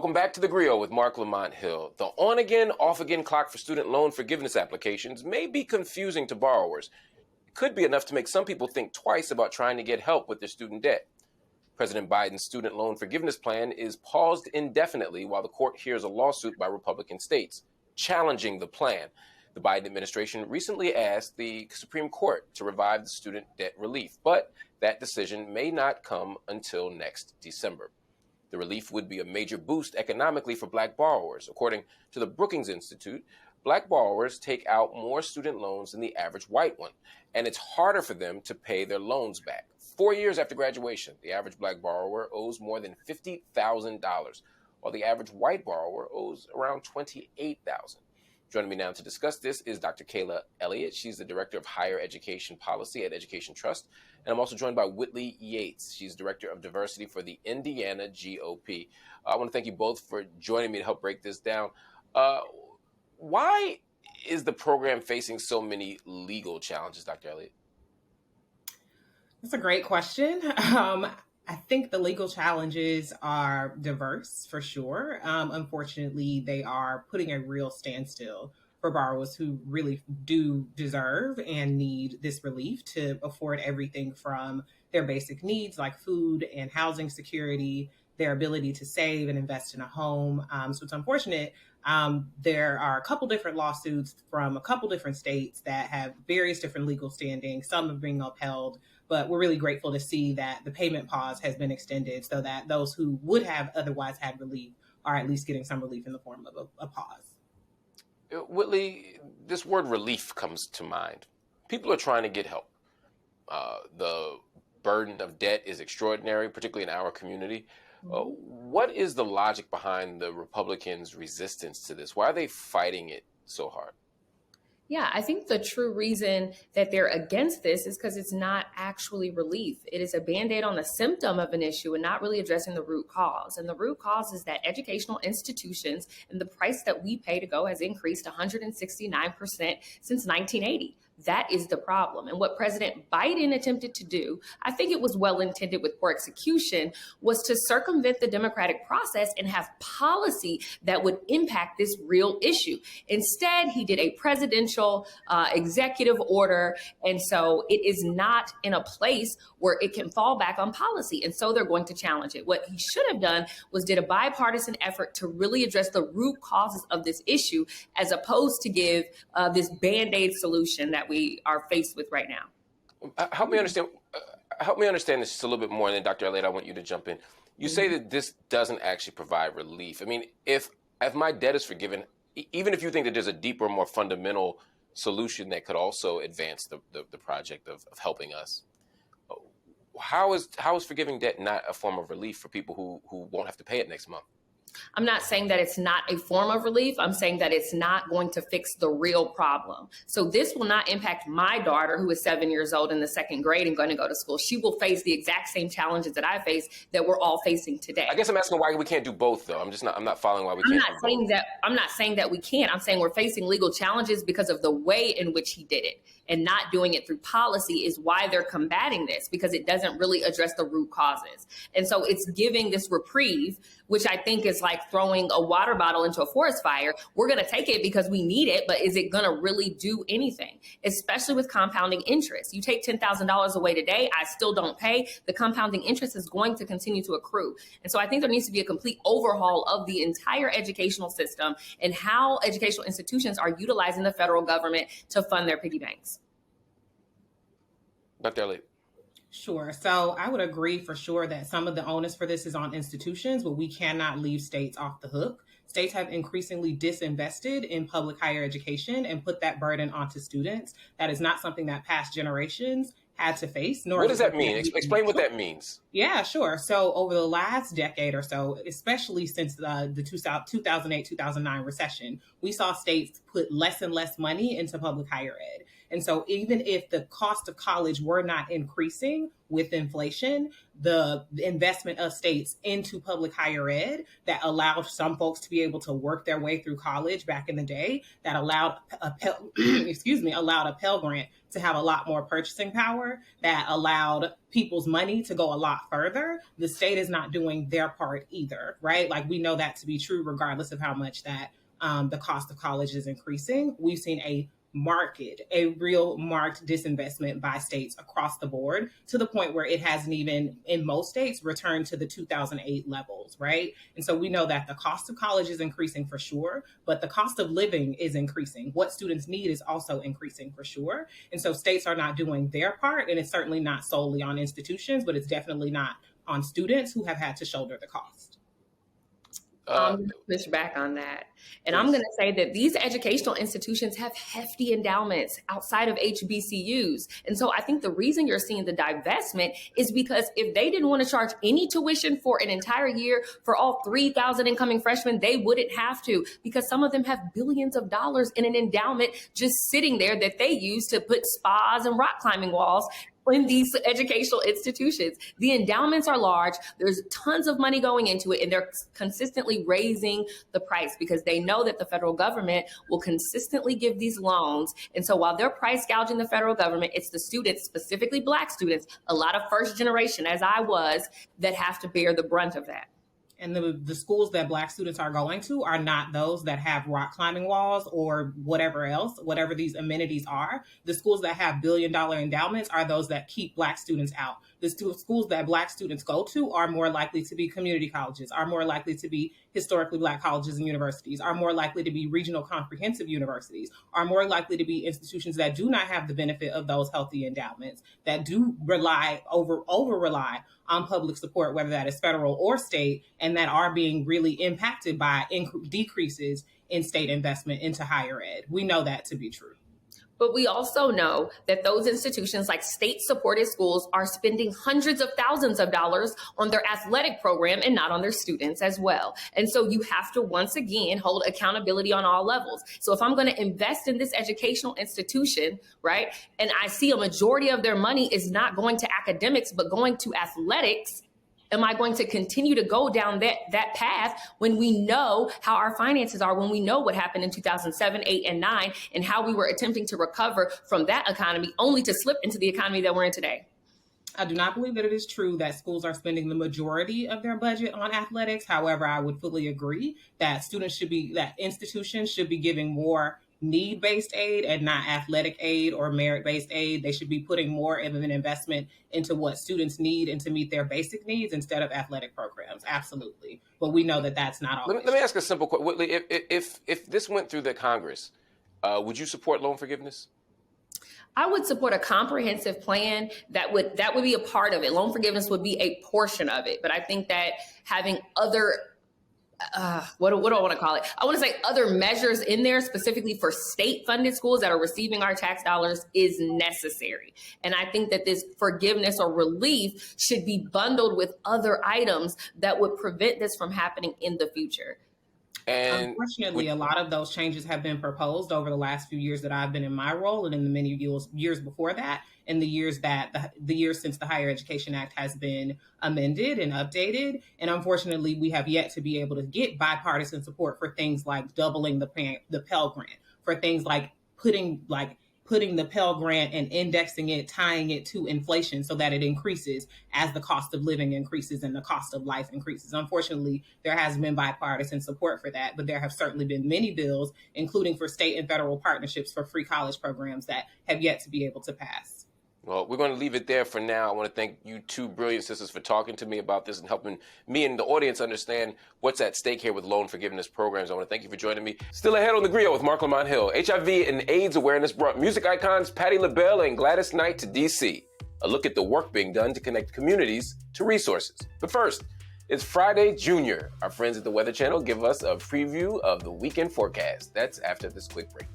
Welcome back to theGrio with Mark Lamont Hill. The on-again, off-again clock for student loan forgiveness applications may be confusing to borrowers. It could be enough to make some people think twice about trying to get help with their student debt. President Biden's student loan forgiveness plan is paused indefinitely while the court hears a lawsuit by Republican states challenging the plan. The Biden administration recently asked the Supreme Court to revive the student debt relief, but that decision may not come until next December. The relief would be a major boost economically for Black borrowers. According to the Brookings Institute, Black borrowers take out more student loans than the average white one, and it's harder for them to pay their loans back. 4 years after graduation, the average Black borrower owes more than $50,000, while the average white borrower owes around $28,000. Joining me now to discuss this is Dr. Kayla Elliot. She's the Director of Higher Education Policy at Education Trust. And I'm also joined by Whitley Yates. She's Director of Diversity for the Indiana GOP. I want to thank you both for joining me to help break this down. Why is the program facing so many legal challenges, Dr. Elliot? That's a great question. I think the legal challenges are diverse for sure. Unfortunately, they are putting a real standstill for borrowers who really do deserve and need this relief to afford everything from their basic needs like food and housing security, their ability to save and invest in a home. So it's unfortunate. There are a couple different lawsuits from a couple different states that have various different legal standings. Some are being upheld, but we're really grateful to see that the payment pause has been extended so that those who would have otherwise had relief are at least getting some relief in the form of a pause. Whitley, this word relief comes to mind. People are trying to get help. The burden of debt is extraordinary, particularly in our community. What is the logic behind the Republicans' resistance to this? Why are they fighting it so hard? Yeah, I think the true reason that they're against this is because it's not actually relief. It is a Band-Aid on the symptom of an issue and not really addressing the root cause. And the root cause is that educational institutions and the price that we pay to go has increased 169% since 1980. That is the problem. And what President Biden attempted to do, I think it was well intended with poor execution, was to circumvent the democratic process and have policy that would impact this real issue. Instead, he did a presidential executive order. And so it is not in a place where it can fall back on policy. And so they're going to challenge it. What he should have done was did a bipartisan effort to really address the root causes of this issue, as opposed to give this Band-Aid solution that we are faced with right now. Help me understand this just a little bit more, and then Dr. Elliott, I want you to jump in. You say that this doesn't actually provide relief. I mean, if my debt is forgiven, even if you think that there's a deeper, more fundamental solution that could also advance the project of helping us, how is forgiving debt not a form of relief for people who won't have to pay it next month? I'm not saying that it's not a form of relief. I'm saying that it's not going to fix the real problem. So this will not impact my daughter, who is 7 years old in the second grade and going to go to school. She will face the exact same challenges that I face that we're all facing today. I guess I'm asking why we can't do both, though. I'm not following why we can't do both. I'm not saying that we can't. I'm saying we're facing legal challenges because of the way in which he did it. And not doing it through policy is why they're combating this, because it doesn't really address the root causes. And so it's giving this reprieve, which I think is like throwing a water bottle into a forest fire. We're going to take it because we need it, but is it going to really do anything? Especially with compounding interest. You take $10,000 away today, I still don't pay. The compounding interest is going to continue to accrue. And so I think there needs to be a complete overhaul of the entire educational system and how educational institutions are utilizing the federal government to fund their piggy banks. Dr. Elliott. Sure. So I would agree for sure that some of the onus for this is on institutions, but we cannot leave states off the hook. States have increasingly disinvested in public higher education and put that burden onto students. That is not something that past generations had to face. What does that mean? Explain what that means. Yeah, sure. So over the last decade or so, especially since the 2008-2009 recession, we saw states put less and less money into public higher ed. And so even if the cost of college were not increasing with inflation, the investment of states into public higher ed that allowed some folks to be able to work their way through college back in the day, that allowed a allowed a Pell Grant to have a lot more purchasing power, that allowed people's money to go a lot further. The state is not doing their part either, right? Like, we know that to be true, regardless of how much that the cost of college is increasing. We've seen a real marked disinvestment by states across the board, to the point where it hasn't even, in most states, returned to the 2008 levels, right? And so we know that the cost of college is increasing for sure, but the cost of living is increasing. What students need is also increasing for sure. And so states are not doing their part, and it's certainly not solely on institutions, but it's definitely not on students who have had to shoulder the cost. I'm going to push back on that. And Please. I'm going to say that these educational institutions have hefty endowments outside of HBCUs. And so I think the reason you're seeing the divestment is because if they didn't want to charge any tuition for an entire year for all 3,000 incoming freshmen, they wouldn't have to, because some of them have billions of dollars in an endowment just sitting there that they use to put spas and rock climbing walls in these educational institutions. The endowments are large. There's tons of money going into it, and they're consistently raising the price because they know that the federal government will consistently give these loans. And so while they're price gouging the federal government, it's the students, specifically Black students, a lot of first generation, as I was, that have to bear the brunt of that. And the schools that Black students are going to are not those that have rock climbing walls or whatever else, whatever these amenities are. The schools that have billion-dollar endowments are those that keep Black students out. The schools that Black students go to are more likely to be community colleges, are more likely to be historically Black colleges and universities, are more likely to be regional comprehensive universities, are more likely to be institutions that do not have the benefit of those healthy endowments, that do over-rely on public support, whether that is federal or state, and that are being really impacted by decreases in state investment into higher ed. We know that to be true. But we also know that those institutions, like state-supported schools, are spending hundreds of thousands of dollars on their athletic program and not on their students as well. And so you have to, once again, hold accountability on all levels. So if I'm going to invest in this educational institution, right, and I see a majority of their money is not going to academics, but going to athletics, am I going to continue to go down that path when we know how our finances are, when we know what happened in 2007, 8, and 9, and how we were attempting to recover from that economy only to slip into the economy that we're in today? I do not believe that it is true that schools are spending the majority of their budget on athletics. However, I would fully agree that institutions should be giving more need-based aid and not athletic aid or merit-based aid. They should be putting more of an investment into what students need and to meet their basic needs instead of athletic programs. Absolutely. But we know that that's not always. Let me ask a simple question. Whitley, if this went through the Congress, would you support loan forgiveness? I would support a comprehensive plan that would be a part of it. Loan forgiveness would be a portion of it. But I think that having other what do I want to call it? I want to say other measures in there specifically for state-funded schools that are receiving our tax dollars is necessary. And I think that this forgiveness or relief should be bundled with other items that would prevent this from happening in the future. And unfortunately, a lot of those changes have been proposed over the last few years that I've been in my role, and in the many years before that, and the years since the Higher Education Act has been amended and updated. And unfortunately, we have yet to be able to get bipartisan support for things like doubling the Pell Grant, for things like putting the Pell Grant and indexing it, tying it to inflation so that it increases as the cost of living increases and the cost of life increases. Unfortunately, there has been bipartisan support for that, but there have certainly been many bills, including for state and federal partnerships for free college programs, that have yet to be able to pass. Well, we're going to leave it there for now. I want to thank you two brilliant sisters for talking to me about this and helping me and the audience understand what's at stake here with loan forgiveness programs. I want to thank you for joining me. Still ahead on theGrio with Mark Lamont Hill. HIV and AIDS awareness brought music icons Patti LaBelle and Gladys Knight to D.C. A look at the work being done to connect communities to resources. But first, it's Friday Junior. Our friends at the Weather Channel give us a preview of the weekend forecast. That's after this quick break.